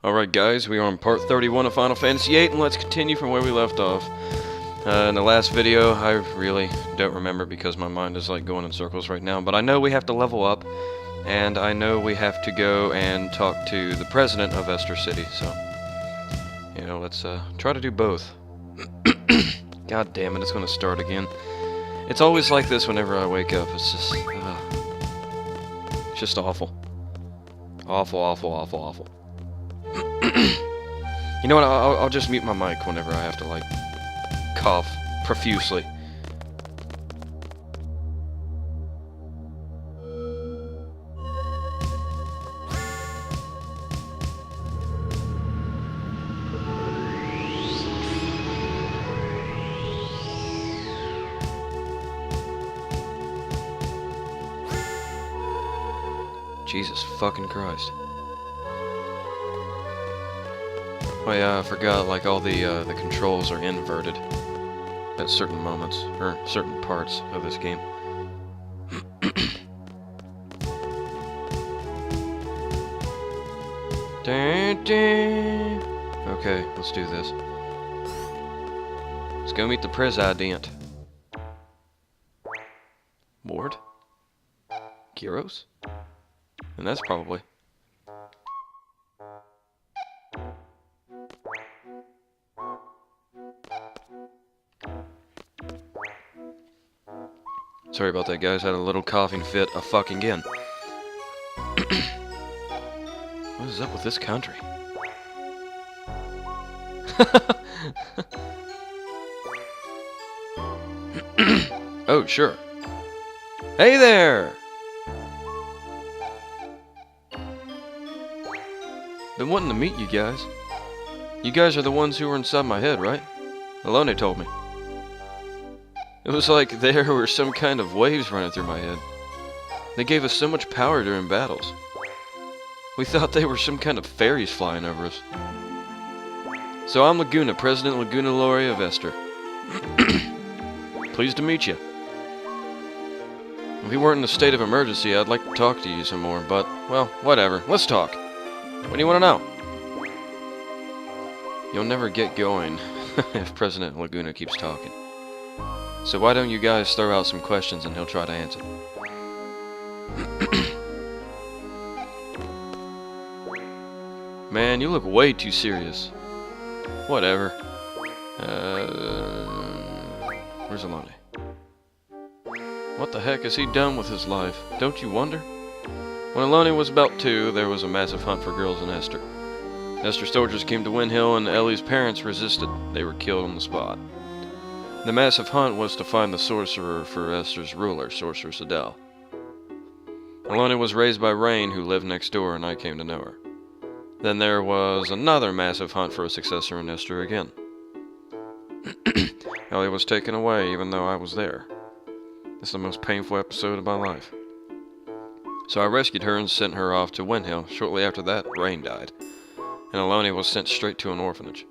Alright guys, we are on part 31 of Final Fantasy VIII, and let's continue from where we left off. In the last video, I really don't remember because my mind is like going in circles right now, but I know we have to level up, and I know we have to go and talk to the president of Esther City, so, you know, let's try to do both. God damn it, it's gonna start again. It's always like this whenever I wake up, it's just awful. Awful, awful, awful, awful. You know what, I'll just mute my mic whenever I have to, like, cough profusely. Jesus fucking Christ. Oh yeah, I forgot, like, all the controls are inverted at certain moments, or certain parts of this game. Okay, let's do this. Let's go meet the president. Ward? Gyros? And that's probably... Sorry about that, guys. Had a little coughing fit a fucking again. What is up with this country? Oh, sure. Hey there! Been wanting to meet you guys. You guys are the ones who were inside my head, right? Alone told me. It was like there were some kind of waves running through my head. They gave us so much power during battles. We thought they were some kind of fairies flying over us. So I'm Laguna, President Laguna Lori of Esther. Pleased to meet you. If we weren't in a state of emergency, I'd like to talk to you some more, but, well, whatever. Let's talk. What do you want to know? You'll never get going if President Laguna keeps talking. So why don't you guys throw out some questions and he'll try to answer them. Man, you look way too serious. Whatever. Where's Alone? What the heck has he done with his life? Don't you wonder? When Alone was about 2, there was a massive hunt for girls in Esther. Esther's soldiers came to Wind Hill and Ellie's parents resisted. They were killed on the spot. The massive hunt was to find the sorcerer for Esther's ruler, Sorceress Adele. Alona was raised by Rain, who lived next door, and I came to know her. Then there was another massive hunt for a successor in Esther again. Ellie was taken away, even though I was there. This is the most painful episode of my life. So I rescued her and sent her off to Wind Hill. Shortly after that, Rain died, and Alona was sent straight to an orphanage.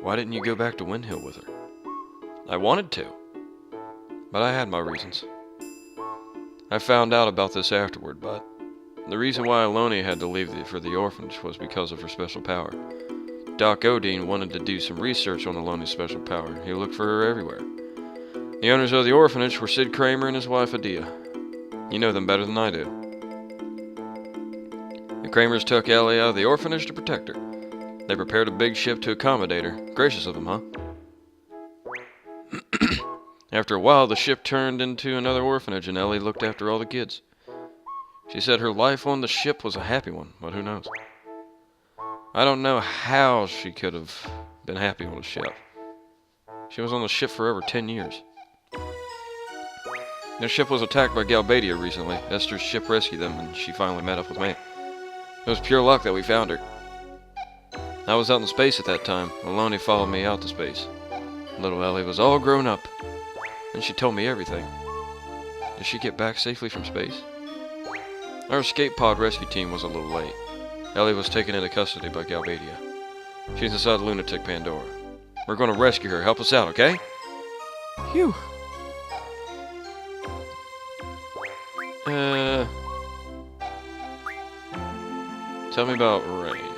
Why didn't you go back to Wind Hill with her? I wanted to, but I had my reasons. I found out about this afterward, but the reason why Alone had to leave for the orphanage was because of her special power. Doc Odin wanted to do some research on Alone's special power. He looked for her everywhere. The owners of the orphanage were Sid Kramer and his wife Adia. You know them better than I do. The Kramers took Ellie out of the orphanage to protect her. They prepared a big ship to accommodate her. Gracious of them, huh? After a while, the ship turned into another orphanage, and Ellie looked after all the kids. She said her life on the ship was a happy one, but who knows? I don't know how she could have been happy on the ship. She was on the ship for over 10 years. Their ship was attacked by Galbadia recently. Esther's ship rescued them, and she finally met up with me. It was pure luck that we found her. I was out in space at that time. Alone followed me out to space. Little Ellie was all grown up, and she told me everything. Did she get back safely from space? Our escape pod rescue team was a little late. Ellie was taken into custody by Galbadia. She's inside Lunatic Pandora. We're going to rescue her. Help us out, okay? Phew. Tell me about Rain.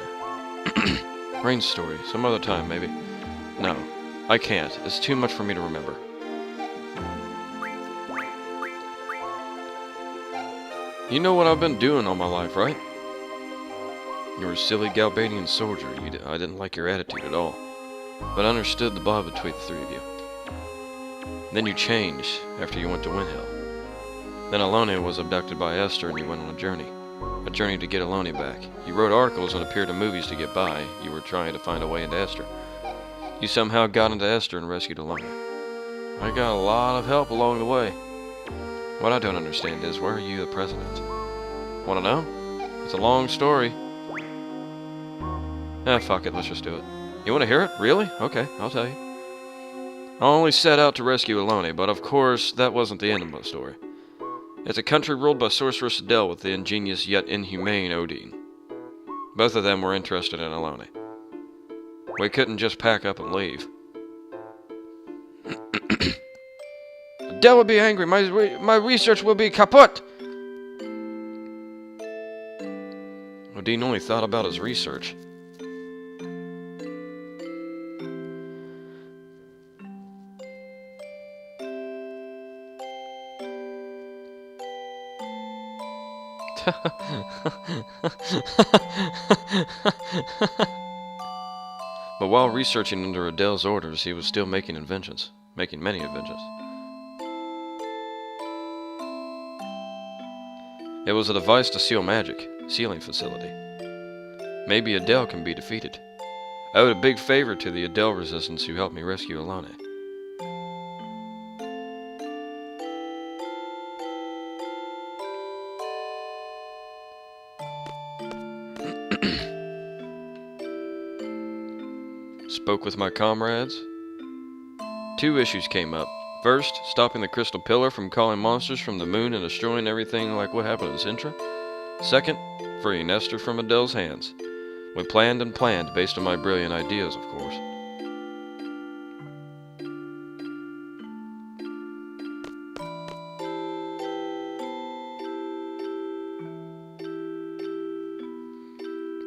Rain's story. Some other time, maybe. No, I can't. It's too much for me to remember. You know what I've been doing all my life, right? You were a silly Galbanian soldier. I didn't like your attitude at all. But I understood the bond between the three of you. Then you changed after you went to Windhill. Then Alone was abducted by Esther and you went on a journey. A journey to get Alone back. You wrote articles and appeared in movies to get by. You were trying to find a way into Esther. You somehow got into Esther and rescued Alone. I got a lot of help along the way. What I don't understand is, where are you the president? Wanna know? It's a long story. Fuck it, let's just do it. You wanna hear it? Really? Okay, I'll tell you. I only set out to rescue Alone, but of course, that wasn't the end of my story. It's a country ruled by Sorceress Adele with the ingenious yet inhumane Odin. Both of them were interested in Alone. We couldn't just pack up and leave. Adele will be angry. My research will be kaput. Odin only thought about his research. But while researching under Adele's orders, he was still making inventions. Making many inventions. It was a device to seal magic. Sealing facility. Maybe Adele can be defeated. I owed a big favor to the Adele resistance who helped me rescue Alone. Spoke with my comrades. 2 issues came up. First, stopping the crystal pillar from calling monsters from the moon and destroying everything like what happened in Sintra. Second, freeing Esther from Adele's hands. We planned and planned based on my brilliant ideas, of course.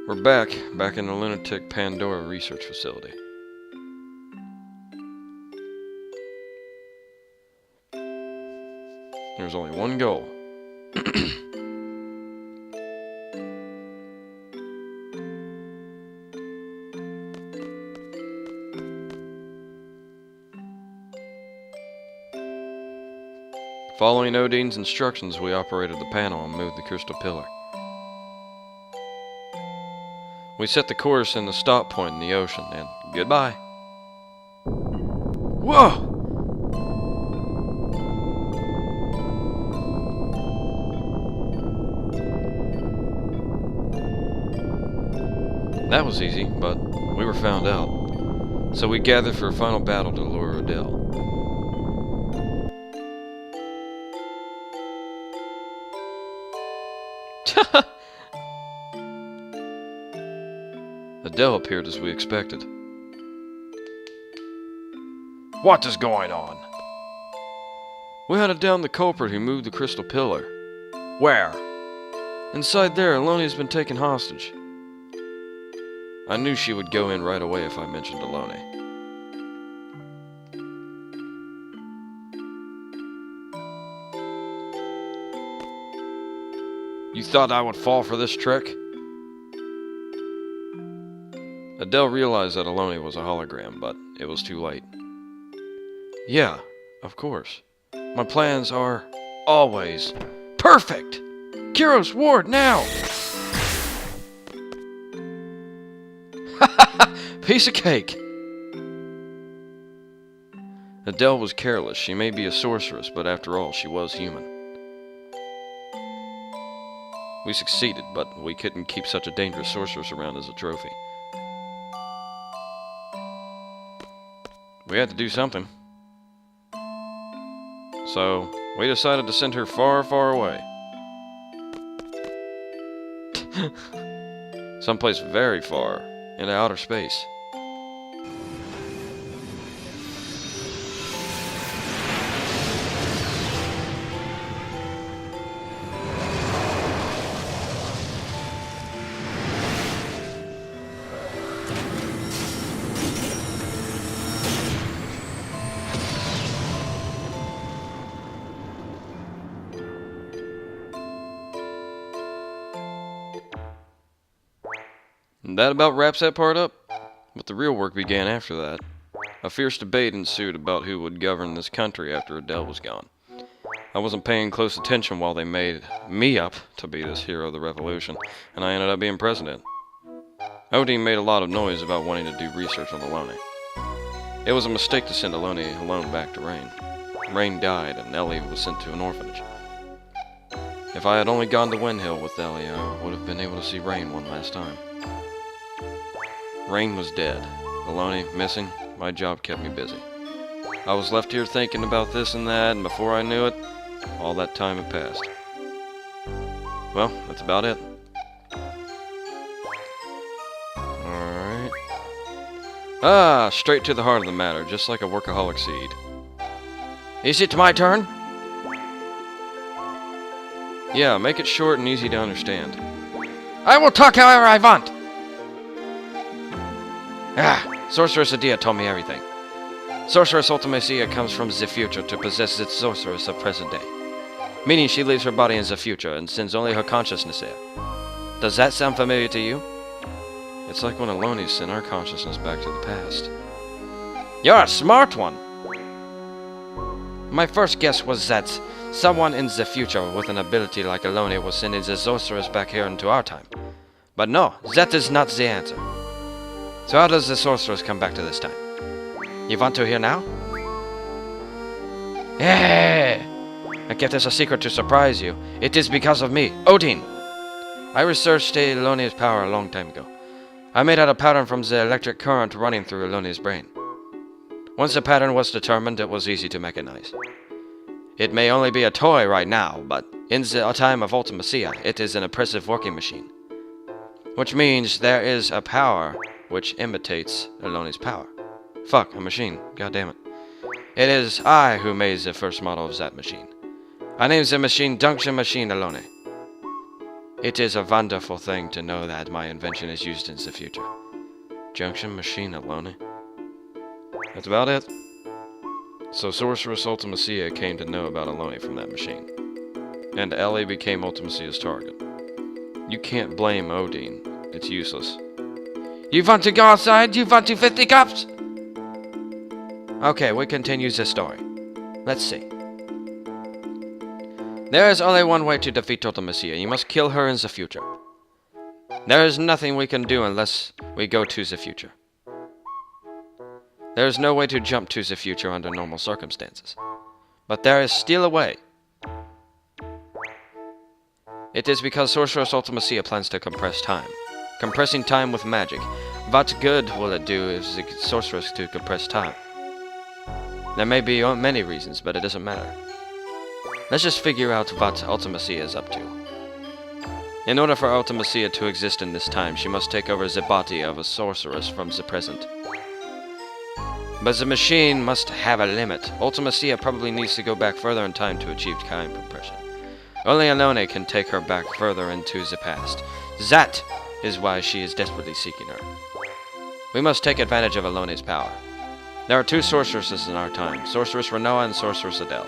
We're back in the lunatic Pandora research facility. There's only one goal. Following Odin's instructions, we operated the panel and moved the crystal pillar. We set the course in the stop point in the ocean, and goodbye. Whoa! That was easy, but we were found out. So we gathered for a final battle to lure Adele. Adele appeared as we expected. What is going on? We hunted down the culprit who moved the crystal pillar. Where? Inside there, Alone has been taken hostage. I knew she would go in right away if I mentioned Alone. You thought I would fall for this trick? Adele realized that Alone was a hologram, but it was too late. Yeah, of course. My plans are always perfect! Kyros, Ward, now! Piece of cake! Adele was careless. She may be a sorceress, but after all, she was human. We succeeded, but we couldn't keep such a dangerous sorceress around as a trophy. We had to do something. So, we decided to send her far, far away. Someplace very far, into outer space. And that about wraps that part up. But the real work began after that. A fierce debate ensued about who would govern this country after Adele was gone. I wasn't paying close attention while they made me up to be this hero of the revolution, and I ended up being president. Odin made a lot of noise about wanting to do research on Alone. It was a mistake to send Alone alone back to Rain. Rain died, and Ellie was sent to an orphanage. If I had only gone to Windhill with Ellie, I would have been able to see Rain one last time. Rain was dead. Alone missing. My job kept me busy. I was left here thinking about this and that, and before I knew it, all that time had passed. Well, that's about it. Alright. Straight to the heart of the matter, just like a workaholic seed. Is it my turn? Yeah, make it short and easy to understand. I will talk however I want! Sorceress Adia told me everything. Sorceress Ultimacia comes from the future to possess the sorceress of present day. Meaning she leaves her body in the future and sends only her consciousness there. Does that sound familiar to you? It's like when Alone sent our consciousness back to the past. You're a smart one! My first guess was that someone in the future with an ability like Alone was sending the sorceress back here into our time. But no, that is not the answer. So how does the sorceress come back to this time? You want to hear now? Yeah! I kept this a secret to surprise you. It is because of me, Odin. I researched Alone's power a long time ago. I made out a pattern from the electric current running through Alone's brain. Once the pattern was determined, it was easy to mechanize. It may only be a toy right now, but in the time of Ultimacia, it is an impressive working machine. Which means there is a power which imitates Alone's power. Fuck, a machine. God damn it. It is I who made the first model of that machine. I named the machine Junction Machine Alone. It is a wonderful thing to know that my invention is used in the future. Junction Machine Alone. That's about it. So Sorceress Ultimacia came to know about Alone from that machine. And Ellie became Ultimacia's target. You can't blame Odin. It's useless. You want to go outside? You want to 50 cups? Okay, we continue the story. Let's see. There is only one way to defeat Ultimacia. You must kill her in the future. There is nothing we can do unless we go to the future. There is no way to jump to the future under normal circumstances. But there is still a way. It is because Sorceress Ultimacia plans to compress time. Compressing time with magic. What good will it do if the sorceress to compress time? There may be many reasons, but it doesn't matter. Let's just figure out what Ultimacia is up to. In order for Ultimacia to exist in this time, she must take over the body of a sorceress from the present. But the machine must have a limit. Ultimacia probably needs to go back further in time to achieve time compression. Only Alone can take her back further into the past. That is why she is desperately seeking her. We must take advantage of Alone's power. There are two sorceresses in our time, Sorceress Renoa and Sorceress Adele.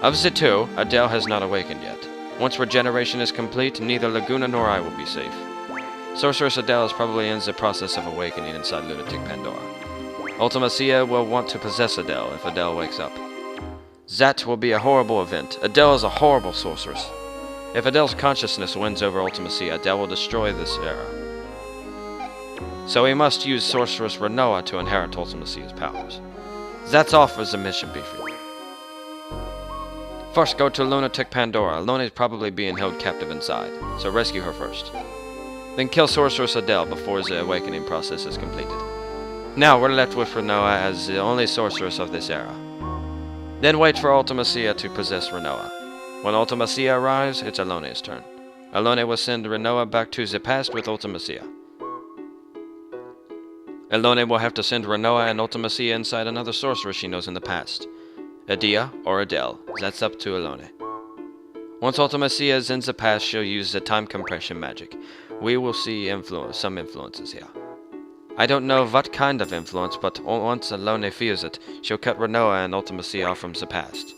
Of the two, Adele has not awakened yet. Once regeneration is complete, neither Laguna nor I will be safe. Sorceress Adele is probably in the process of awakening inside Lunatic Pandora. Ultimacia will want to possess Adele if Adele wakes up. That will be a horrible event. Adele is a horrible sorceress. If Adele's consciousness wins over Ultimacia, Adele will destroy this era. So we must use Sorceress Renoa to inherit Ultimacia's powers. That's all for the mission, Beefy. First, go to Lunatic Pandora. Alone is probably being held captive inside, so rescue her first. Then kill Sorceress Adele before the awakening process is completed. Now we're left with Renoa as the only sorceress of this era. Then wait for Ultimacia to possess Renoa. When Ultimacia arrives, it's Alone's turn. Alone will send Renoa back to the past with Ultimacia. Alone will have to send Renoa and Ultimacia inside another sorceress she knows in the past. Adia or Adele, that's up to Alone. Once Ultimacia is in the past, she'll use the time compression magic. We will see some influences here. I don't know what kind of influence, but once Alone feels it, she'll cut Renoa and Ultimacia off from the past.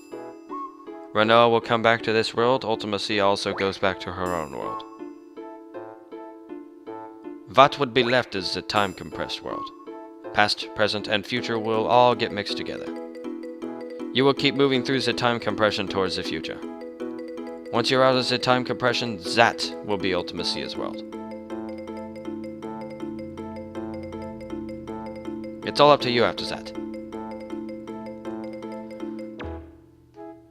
Renoa will come back to this world, Ultimacia also goes back to her own world. What would be left is a time-compressed world. Past, present, and future will all get mixed together. You will keep moving through the time compression towards the future. Once you're out of the time compression, that will be Ultimacia's world. It's all up to you after that.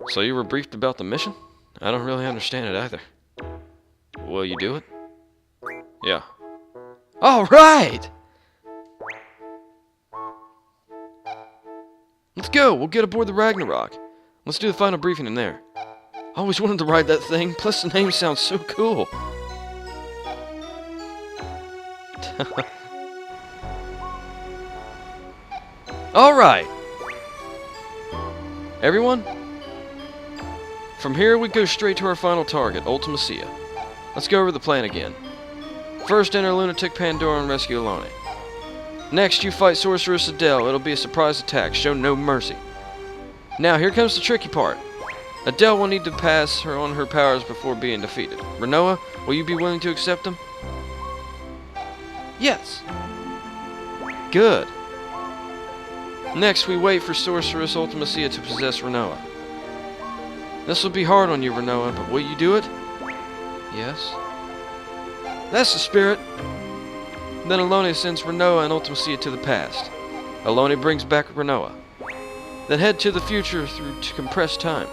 So you were briefed about the mission? I don't really understand it either. Will you do it? Yeah. Alright! Let's go! We'll get aboard the Ragnarok. Let's do the final briefing in there. I always wanted to ride that thing, plus the name sounds so cool. Alright! Everyone? From here we go straight to our final target, Ultimacia. Let's go over the plan again. First, enter Lunatic Pandora and rescue Alone. Next, you fight Sorceress Adele. It'll be a surprise attack. Show no mercy. Now, here comes the tricky part. Adele will need to pass her on her powers before being defeated. Rinoa, will you be willing to accept them? Yes. Good. Next, we wait for Sorceress Ultimacia to possess Rinoa. This will be hard on you, Rinoa, but will you do it? Yes. That's the spirit. Then Alone sends Rinoa and Ultimacia to the past. Alone brings back Rinoa. Then head to the future through compressed time.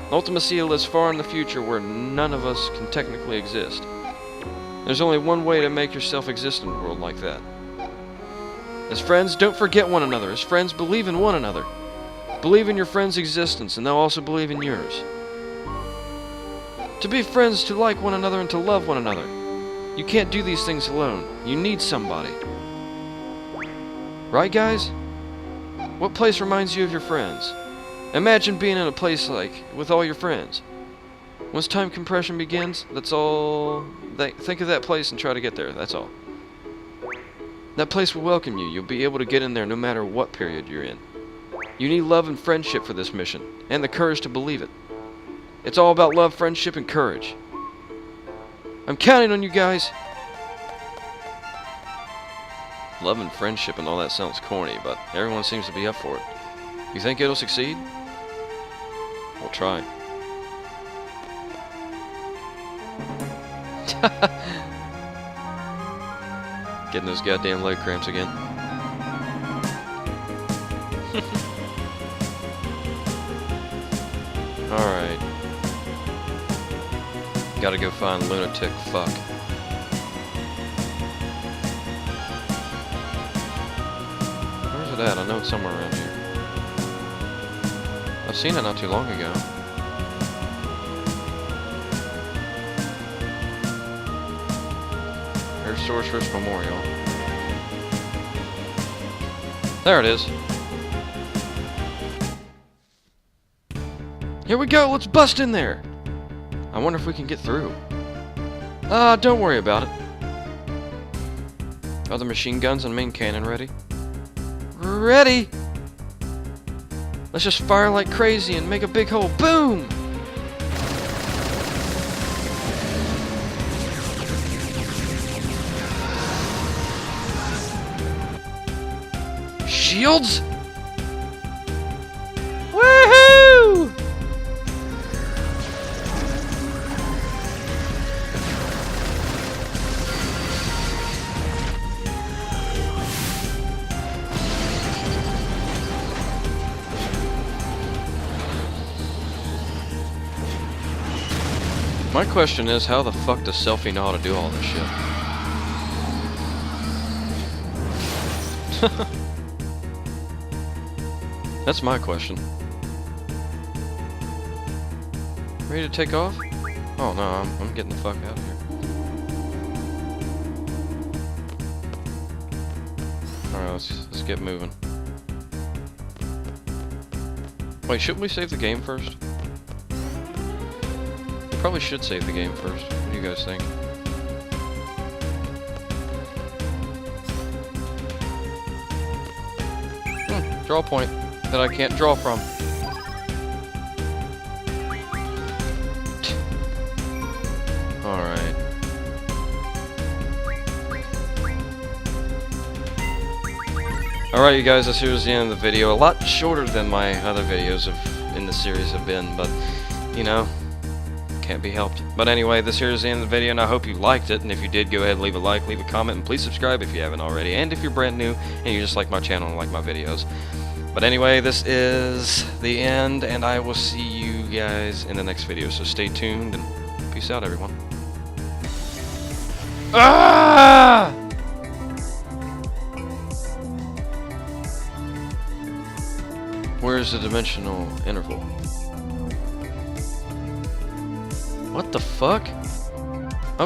Ultimacia lives far in the future where none of us can technically exist. There's only one way to make yourself exist in a world like that. As friends, don't forget one another. As friends, believe in one another. Believe in your friend's existence, and they'll also believe in yours. To be friends, to like one another, and to love one another. You can't do these things alone. You need somebody. Right, guys? What place reminds you of your friends? Imagine being in a place with all your friends. Once time compression begins, that's all. Think of that place and try to get there, that's all. That place will welcome you. You'll be able to get in there no matter what period you're in. You need love and friendship for this mission, and the courage to believe it. It's all about love, friendship, and courage. I'm counting on you guys. Love and friendship and all that sounds corny, but everyone seems to be up for it. You think it'll succeed? We'll try. Getting those goddamn leg cramps again. Alright. Gotta go find Lunatic Fuck. Where's it at? I know it's somewhere around here. I've seen it not too long ago. There's Sorceress Memorial. There it is. Here we go, let's bust in there! I wonder if we can get through. Don't worry about it. Are the machine guns and main cannon ready? Ready! Let's just fire like crazy and make a big hole. Boom! Shields? Woohoo! My question is, how the fuck does Selfie know how to do all this shit? That's my question. Ready to take off? Oh no, I'm getting the fuck out of here. Alright, let's get moving. Wait, shouldn't we save the game first? Probably should save the game first. What do you guys think? Draw point that I can't draw from. Alright. Alright, you guys, this here is the end of the video. A lot shorter than my other videos in the series have been, but, you know, can't be helped. But anyway, this here is the end of the video, and I hope you liked it. And if you did, go ahead and leave a like, leave a comment, and please subscribe if you haven't already. And if you're brand new and you just like my channel and like my videos. But anyway, this is the end, and I will see you guys in the next video. So stay tuned, and peace out, everyone. Ah! Where's the dimensional interval? What the fuck?